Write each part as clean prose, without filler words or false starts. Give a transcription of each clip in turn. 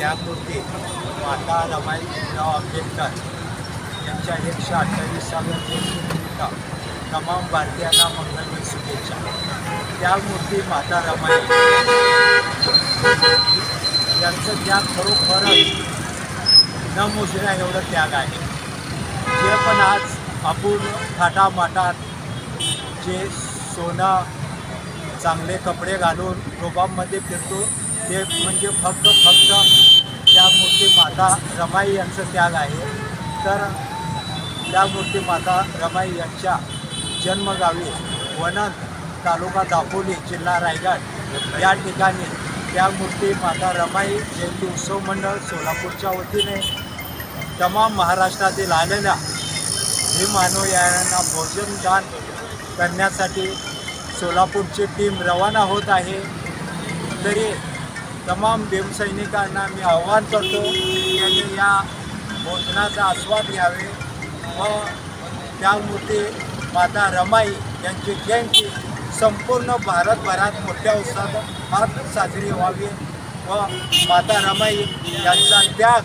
त्यागमूर्ती माता रमाईराव आंबेडकर यांच्या 128व्या जयंतीनिमित्त तमाम भारतीयांना मंगलमय शुभेच्छा। त्यागमूर्ती माता रमाई यांचं त्याग खरोखरच न मोजण्या एवढं त्याग आहे। जे पण आज आपण थाटामाटात जे सोनं चांगले कपडे घालून रोबामध्ये फिरतो ते म्हणजे फक्त त्यागमूर्ती माता रमाई यांचं त्याग आहे। तर त्यागमूर्ती माता रमाई यांच्या जन्मगावी वनद तालुका दापोली जिल्हा रायगड या ठिकाणी त्यागमूर्ती माता रमाई जयंती उत्सव मंडळ सोलापूरच्या वतीने तमाम महाराष्ट्रातील आलेल्या भीम अनुयायांना भोजनदान करण्यासाठी सोलापूरची टीम रवाना होत आहे। तरी तमाम भीमसैनिकांना मी आवाहन करतो की त्यांनी या भोजनाचा आस्वाद घ्यावे व त्यागमूर्ती माता रमाई यांची जयंती संपूर्ण भारतभरात मोठ्या उत्साहात साजरी व्हावी व माता रमाई यांचा त्याग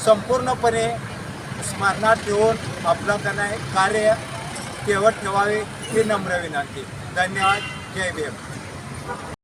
संपूर्णपणे स्मरणात ठेवून आपलं कार्य केवळ ठेवावे ही नम्र विनंती। धन्यवाद। जय भीम।